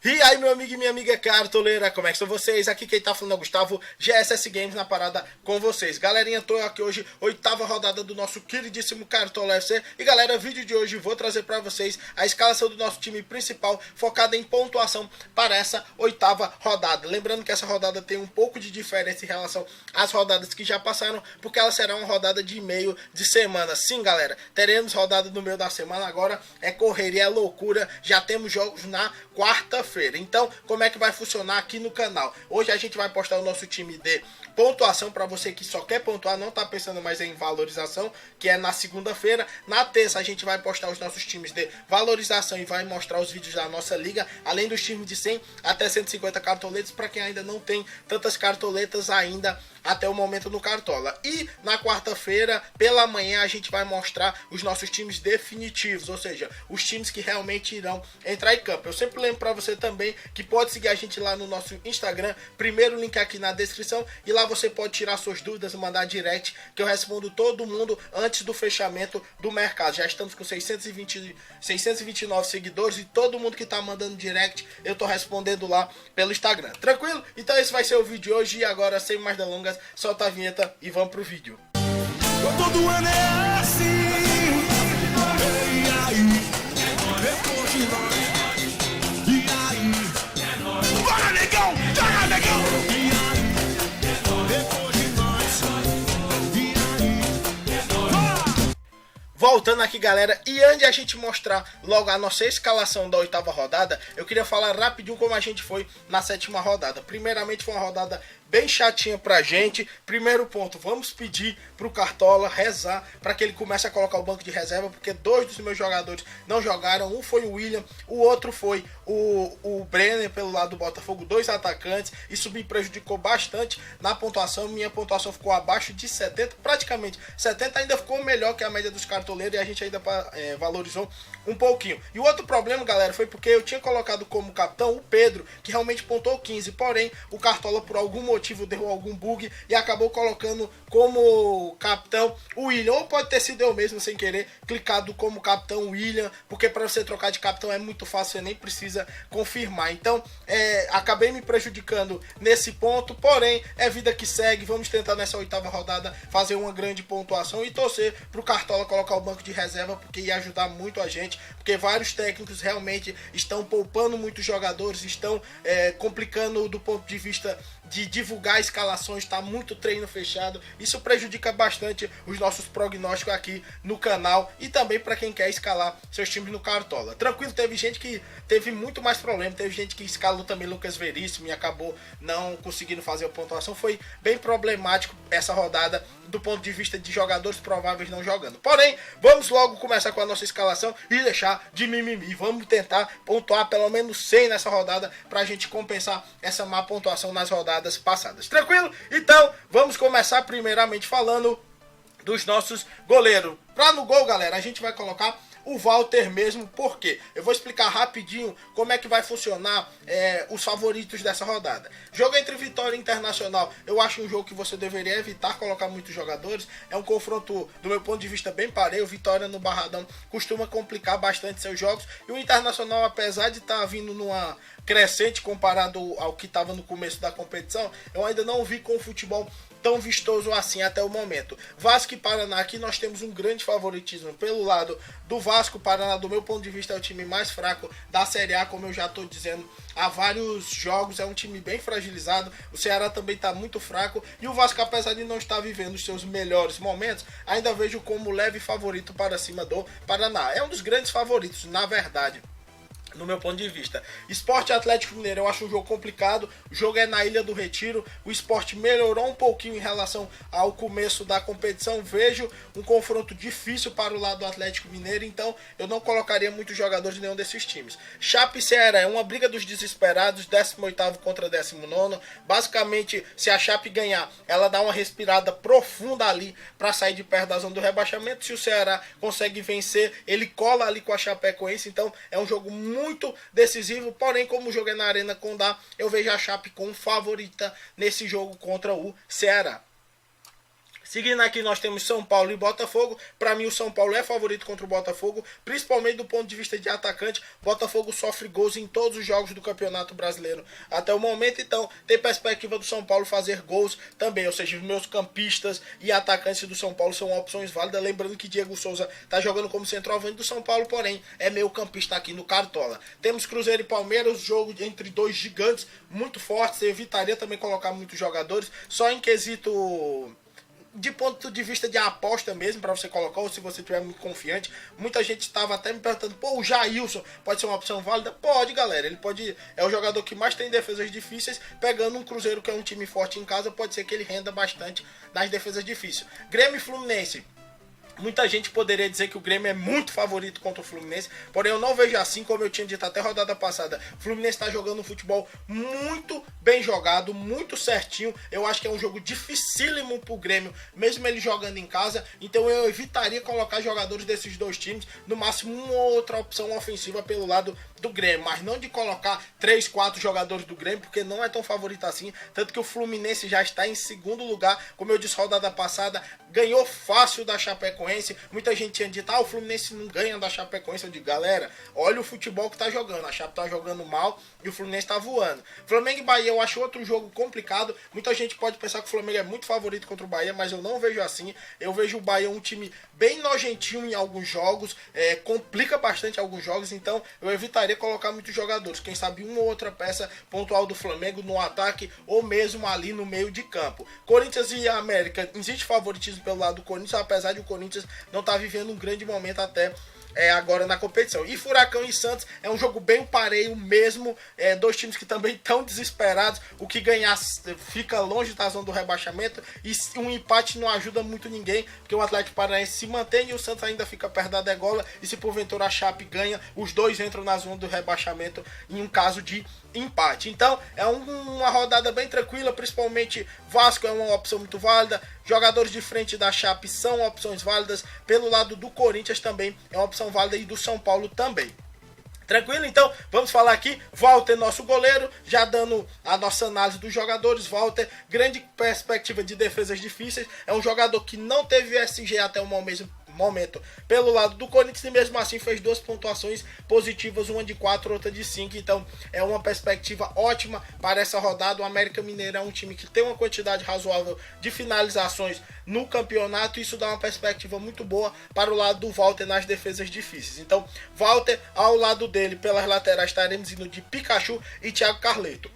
E aí, meu amigo e minha amiga cartoleira, como é que estão vocês? Aqui quem tá falando é o Gustavo, GSS Games na parada com vocês. Galerinha, tô aqui hoje, oitava rodada do nosso queridíssimo Cartola FC. E galera, vídeo de hoje vou trazer pra vocês a escalação do nosso time principal, focada em pontuação para essa oitava rodada. Lembrando que essa rodada tem um pouco de diferença em relação às rodadas que já passaram, porque ela será uma rodada de meio de semana. Sim, galera, teremos rodada no meio da semana, agora é correria, é loucura, já temos jogos na quarta-feira. Então, como é que vai funcionar aqui no canal? Hoje a gente vai postar o nosso time de pontuação para você que só quer pontuar, não tá pensando mais em valorização, que é na segunda-feira. Na terça a gente vai postar os nossos times de valorização e vai mostrar os vídeos da nossa liga, além dos times de 100 até 150 cartoletas, para quem ainda não tem tantas cartoletas ainda até o momento no Cartola. E na quarta-feira, pela manhã, a gente vai mostrar os nossos times definitivos, ou seja, os times que realmente irão entrar em campo. Eu sempre lembro para você também que pode seguir a gente lá no nosso Instagram, primeiro link aqui na descrição, e lá você pode tirar suas dúvidas, mandar direct, que eu respondo todo mundo antes do fechamento do mercado. Já estamos com 629 seguidores e todo mundo que tá mandando direct, eu tô respondendo lá pelo Instagram. Tranquilo? Então esse vai ser o vídeo de hoje e agora, sem mais delongas, solta a vinheta e vamos pro vídeo. Todo ano é assim. E aí? Depois de nós. E aí? Bora, negão! Joga, negão! E aí? Depois de nós. E aí? Voltando aqui, galera, e antes de a gente mostrar logo a nossa escalação da oitava rodada, eu queria falar rapidinho como a gente foi na sétima rodada. Primeiramente, foi uma rodada bem chatinha pra gente. Primeiro ponto, vamos pedir pro Cartola rezar para que ele comece a colocar o banco de reserva, porque dois dos meus jogadores não jogaram. Um foi o William, o outro foi o Brenner pelo lado do Botafogo, dois atacantes. Isso me prejudicou bastante na pontuação. Minha pontuação ficou abaixo de 70, praticamente 70, ainda ficou melhor que a média dos cartoleiros e a gente ainda valorizou um pouquinho. E o outro problema, galera, foi porque eu tinha colocado como capitão o Pedro, que realmente pontuou 15, porém o Cartola por algum motivo deu algum bug e acabou colocando como capitão o William, ou pode ter sido eu mesmo sem querer clicado como capitão William, porque para você trocar de capitão é muito fácil, você nem precisa confirmar. Então acabei me prejudicando nesse ponto, porém é vida que segue. Vamos tentar nessa oitava rodada fazer uma grande pontuação e torcer pro Cartola colocar o banco de reserva, porque ia ajudar muito a gente, porque vários técnicos realmente estão poupando muitos jogadores, estão complicando do ponto de vista de divulgar escalações, tá muito treino fechado. Isso prejudica bastante os nossos prognósticos aqui no canal e também para quem quer escalar seus times no Cartola. Tranquilo, teve gente que teve muito mais problema, teve gente que escalou também Lucas Veríssimo e acabou não conseguindo fazer a pontuação. Foi bem problemático essa rodada do ponto de vista de jogadores prováveis não jogando. Porém, vamos logo começar com a nossa escalação e deixar de mimimi. Vamos tentar pontuar pelo menos 100 nessa rodada pra gente compensar essa má pontuação nas rodadas passadas. Tranquilo? Então, vamos começar primeiramente falando dos nossos goleiros. Pra no gol, galera, a gente vai colocar o Walter mesmo, porque eu vou explicar rapidinho como é que vai funcionar os favoritos dessa rodada. Jogo entre Vitória e Internacional, eu acho um jogo que você deveria evitar colocar muitos jogadores. É um confronto, do meu ponto de vista, bem pareio. Vitória no Barradão costuma complicar bastante seus jogos, e o Internacional, apesar de estar vindo numa crescente comparado ao que estava no começo da competição, eu ainda não vi com o futebol tão vistoso assim até o momento. Vasco e Paraná, aqui nós temos um grande favoritismo pelo lado do Vasco. O Paraná, do meu ponto de vista, é o time mais fraco da Série A, como eu já estou dizendo há vários jogos. É um time bem fragilizado. O Ceará também está muito fraco, e o Vasco, apesar de não estar vivendo os seus melhores momentos, ainda vejo como leve favorito para cima do Paraná. É um dos grandes favoritos, na verdade, no meu ponto de vista. Sport e Atlético Mineiro, eu acho um jogo complicado. O jogo é na Ilha do Retiro. O Sport melhorou um pouquinho em relação ao começo da competição. Vejo um confronto difícil para o lado do Atlético Mineiro, então eu não colocaria muitos jogadores de nenhum desses times. Chape e Ceará é uma briga dos desesperados, 18º contra 19º. Basicamente, se a Chape ganhar, ela dá uma respirada profunda ali para sair de perto da zona do rebaixamento. Se o Ceará consegue vencer, ele cola ali com a Chapecoense. Então é um jogo muito decisivo, porém, como o jogo é na Arena Condá, eu vejo a Chape como favorita nesse jogo contra o Ceará. Seguindo aqui, nós temos São Paulo e Botafogo. Para mim, o São Paulo é favorito contra o Botafogo, principalmente do ponto de vista de atacante. Botafogo sofre gols em todos os jogos do Campeonato Brasileiro até o momento, então tem perspectiva do São Paulo fazer gols também, ou seja, os meus campistas e atacantes do São Paulo são opções válidas. Lembrando que Diego Souza está jogando como centroavante do São Paulo, porém é meio campista aqui no Cartola. Temos Cruzeiro e Palmeiras, jogo entre dois gigantes muito fortes. Eu evitaria também colocar muitos jogadores, só em quesito de ponto de vista de aposta mesmo, para você colocar, ou se você estiver muito confiante. Muita gente estava até me perguntando, pô, o Jailson pode ser uma opção válida? Pode, galera, ele pode, é o jogador que mais tem defesas difíceis. Pegando um Cruzeiro que é um time forte em casa, pode ser que ele renda bastante nas defesas difíceis. Grêmio e Fluminense. Muita gente poderia dizer que o Grêmio é muito favorito contra o Fluminense, porém eu não vejo assim, como eu tinha dito até a rodada passada. O Fluminense está jogando um futebol muito bem jogado, muito certinho. Eu acho que é um jogo dificílimo para o Grêmio, mesmo ele jogando em casa. Então eu evitaria colocar jogadores desses dois times, no máximo uma ou outra opção ofensiva pelo lado do Grêmio, mas não de colocar 3, 4 jogadores do Grêmio, porque não é tão favorito assim. Tanto que o Fluminense já está em segundo lugar, como eu disse rodada passada, ganhou fácil da Chapecoense. Muita gente tinha dito, o Fluminense não ganha da Chapecoense. Eu digo, galera, olha o futebol que tá jogando. A Chape tá jogando mal e o Fluminense tá voando. Flamengo e Bahia eu acho outro jogo complicado. Muita gente pode pensar que o Flamengo é muito favorito contra o Bahia, mas eu não vejo assim. Eu vejo o Bahia um time bem nojentinho em alguns jogos, complica bastante alguns jogos, então eu evitaria colocar muitos jogadores. Quem sabe uma ou outra peça pontual do Flamengo no ataque ou mesmo ali no meio de campo. Corinthians e América, existe favoritismo pelo lado do Corinthians, apesar de o Corinthians não estar vivendo um grande momento até agora na competição. E Furacão e Santos é um jogo bem pareio mesmo, dois times que também estão desesperados. O que ganhar fica longe da zona do rebaixamento e um empate não ajuda muito ninguém, porque o Atlético Paranaense se mantém e o Santos ainda fica perto da degola, e se porventura a Chape ganha, os dois entram na zona do rebaixamento em um caso de empate. Então é uma rodada bem tranquila, principalmente Vasco é uma opção muito válida, jogadores de frente da Chape são opções válidas, pelo lado do Corinthians também é uma opção válida e do São Paulo também. Tranquilo? Então, vamos falar aqui. Walter, nosso goleiro, já dando a nossa análise dos jogadores. Walter, grande perspectiva de defesas difíceis. É um jogador que não teve SG até o momento pelo lado do Corinthians e mesmo assim fez 2 pontuações positivas, uma de 4, outra de 5. Então, é uma perspectiva ótima para essa rodada. O América Mineiro é um time que tem uma quantidade razoável de finalizações no campeonato. Isso dá uma perspectiva muito boa para o lado do Walter nas defesas difíceis. Então, Walter, ao lado dele, pelas laterais, estaremos indo de Pikachu e Thiago Carleto.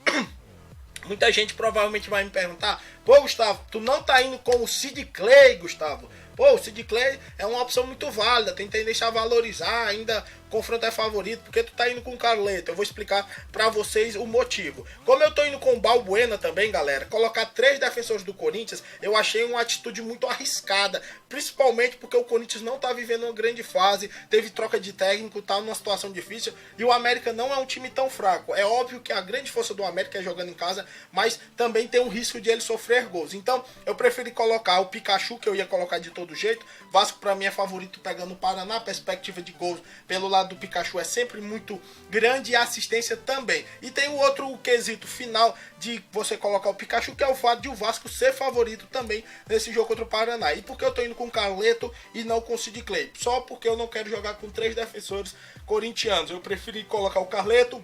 Muita gente provavelmente vai me perguntar, pô, Gustavo, tu não tá indo com o Sid Clay, Gustavo? Pô, o Sid Clay é uma opção muito válida, tem tendência a valorizar, ainda o confronto é favorito, porque tu tá indo com o Carleto. Eu vou explicar pra vocês o motivo. Como eu tô indo com o Balbuena também, galera, colocar 3 defensores do Corinthians, eu achei uma atitude muito arriscada, principalmente porque o Corinthians não tá vivendo uma grande fase, teve troca de técnico, tá numa situação difícil, e o América não é um time tão fraco. É óbvio que a grande força do América é jogando em casa, mas também tem um risco de ele sofrer gols. Então, eu preferi colocar o Pikachu, que eu ia colocar de todo jeito. Vasco pra mim é favorito pegando o Paraná, perspectiva de gols pelo lado do Pikachu é sempre muito grande e a assistência também. E tem o outro quesito final de você colocar o Pikachu, que é o fato de o Vasco ser favorito também nesse jogo contra o Paraná. E por que eu tô indo com o Carleto e não com o Sid Clay? Só porque eu não quero jogar com 3 defensores corintianos. Eu preferi colocar o Carleto.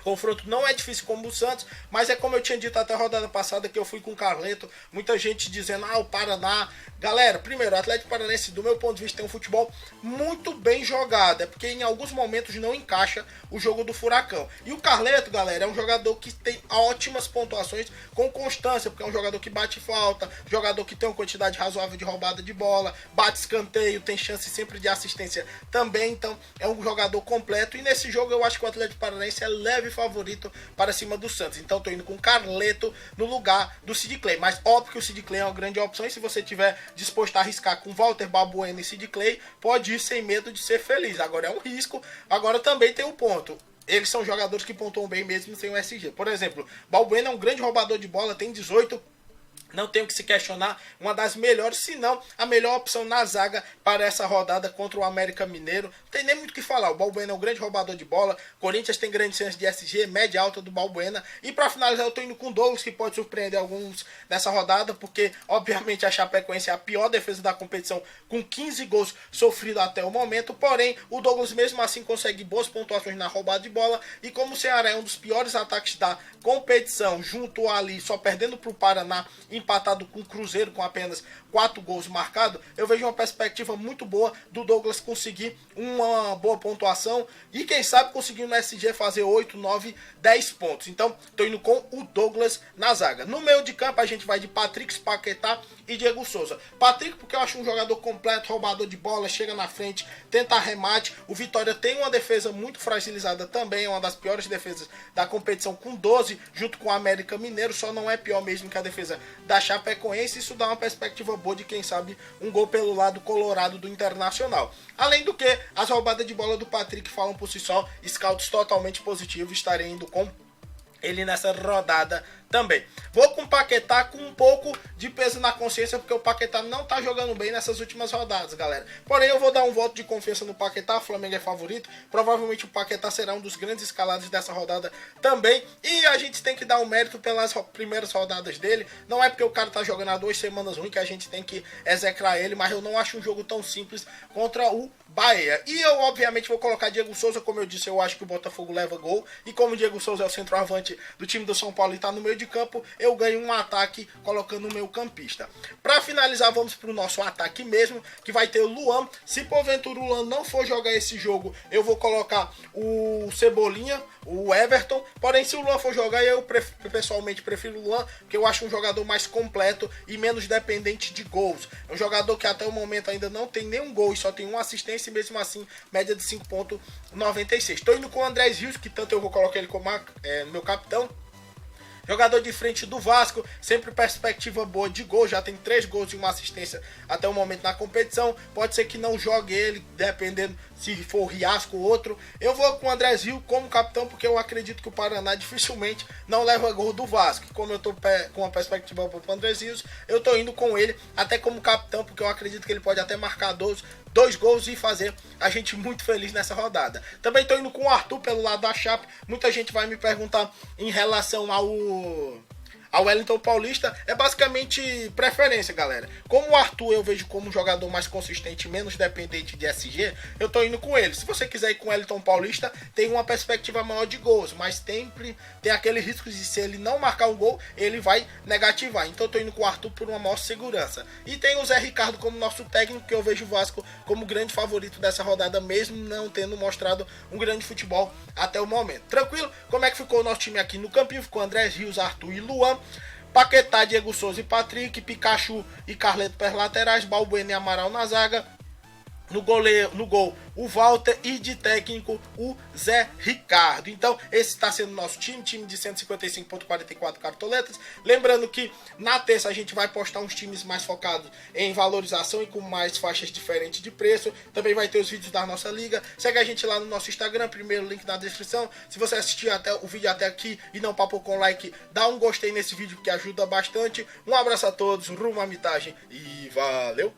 O confronto não é difícil como o Santos, mas é como eu tinha dito até a rodada passada, que eu fui com o Carleto. Muita gente dizendo, o Paraná. Galera, primeiro, o Atlético Paranaense, do meu ponto de vista, tem um futebol muito bem jogado. É porque em alguns momentos não encaixa o jogo do Furacão. E o Carleto, galera, é um jogador que tem ótimas pontuações com constância, porque é um jogador que bate falta, jogador que tem uma quantidade razoável de roubada de bola, bate escanteio, tem chance sempre de assistência também. Então, é um jogador completo. E nesse jogo eu acho que o Atlético Paranaense é leve favorito para cima do Santos. Então tô indo com Carleto no lugar do Sid Clay. Mas óbvio que o Sid Clay é uma grande opção, e se você tiver disposto a arriscar com Walter, Balbuena e Sid Clay, pode ir sem medo de ser feliz. Agora é um risco. Agora também tem um ponto. Eles são jogadores que pontuam bem mesmo sem o SG. Por exemplo, Balbuena é um grande roubador de bola, tem 18 Não tenho que se questionar, uma das melhores, se não a melhor opção na zaga para essa rodada contra o América Mineiro. Não tem nem muito o que falar, o Balbuena é um grande roubador de bola, Corinthians tem grande chance de SG, média alta do Balbuena. E para finalizar eu tô indo com o Douglas, que pode surpreender alguns nessa rodada, porque obviamente a Chapecoense é a pior defesa da competição, com 15 gols sofridos até o momento. Porém, o Douglas mesmo assim consegue boas pontuações na roubada de bola, e como o Ceará é um dos piores ataques da competição, junto ali, só perdendo para o Paraná, empatado com o Cruzeiro com apenas 4 gols marcados, eu vejo uma perspectiva muito boa do Douglas conseguir uma boa pontuação e quem sabe conseguir no SG fazer 8, 9, 10 pontos. Então, tô indo com o Douglas na zaga. No meio de campo a gente vai de Patrick, Paquetá e Diego Souza. Patrick porque eu acho um jogador completo, roubador de bola, chega na frente, tenta remate. O Vitória tem uma defesa muito fragilizada também, é uma das piores defesas da competição com 12, junto com o América Mineiro, só não é pior mesmo que a defesa da Chapecoense. Isso dá uma perspectiva boa de quem sabe um gol pelo lado colorado do Internacional. Além do que, as roubadas de bola do Patrick falam por si só, scouts totalmente positivos, estarei indo com ele nessa rodada também. Vou com o Paquetá com um pouco de peso na consciência, porque o Paquetá não tá jogando bem nessas últimas rodadas, galera. Porém, eu vou dar um voto de confiança no Paquetá, o Flamengo é favorito. Provavelmente o Paquetá será um dos grandes escalados dessa rodada também. E a gente tem que dar um mérito pelas primeiras rodadas dele. Não é porque o cara tá jogando há 2 semanas ruim que a gente tem que execrar ele, mas eu não acho um jogo tão simples contra o Bahia. E eu, obviamente, vou colocar Diego Souza. Como eu disse, eu acho que o Botafogo leva gol. E como o Diego Souza é o centroavante do time do São Paulo e tá no meio de campo, eu ganho um ataque colocando o meu campista. Para finalizar, vamos pro nosso ataque mesmo, que vai ter o Luan. Se porventura o Luan não for jogar esse jogo, eu vou colocar o Cebolinha, o Everton. Porém, se o Luan for jogar, eu pessoalmente prefiro o Luan, porque eu acho um jogador mais completo e menos dependente de gols. É um jogador que até o momento ainda não tem nenhum gol e só tem uma assistência, e mesmo assim, média de 5,96. Estou indo com o Andrés Rios, que tanto eu vou colocar ele como meu capitão. Jogador de frente do Vasco, sempre perspectiva boa de gol, já tem 3 gols e uma assistência até o momento na competição. Pode ser que não jogue ele, dependendo se for o Riasco ou outro. Eu vou com o Andrés Rios como capitão, porque eu acredito que o Paraná dificilmente não leva gol do Vasco. Como eu tô com uma perspectiva boa para o Andrés Rios, eu tô indo com ele até como capitão, porque eu acredito que ele pode até marcar 2 gols e fazer a gente muito feliz nessa rodada. Também tô indo com o Arthur pelo lado da Chape. Muita gente vai me perguntar em relação ao Wellington Paulista. É basicamente preferência, galera. Como o Arthur eu vejo como um jogador mais consistente, menos dependente de SG, eu tô indo com ele. Se você quiser ir com o Wellington Paulista, tem uma perspectiva maior de gols, mas sempre tem aquele risco de, se ele não marcar um gol, ele vai negativar. Então eu tô indo com o Arthur por uma maior segurança. E tem o Zé Ricardo como nosso técnico, que eu vejo o Vasco como grande favorito dessa rodada, mesmo não tendo mostrado um grande futebol até o momento. Tranquilo? Como é que ficou o nosso time aqui no campinho? Ficou Andrés Rios, Arthur e Luan. Paquetá, Diego Souza e Patrick, Pikachu e Carleto pelas laterais, Balbuena e Amaral na zaga, no gol o Walter e de técnico o Zé Ricardo. Então esse está sendo o nosso time de 155,44 cartoletas. Lembrando que na terça a gente vai postar uns times mais focados em valorização e com mais faixas diferentes de preço. Também vai ter os vídeos da nossa liga. Segue a gente lá no nosso Instagram, primeiro link na descrição. Se você assistir o vídeo até aqui e não papou com like, dá um gostei nesse vídeo que ajuda bastante. Um abraço a todos, rumo à mitagem e valeu!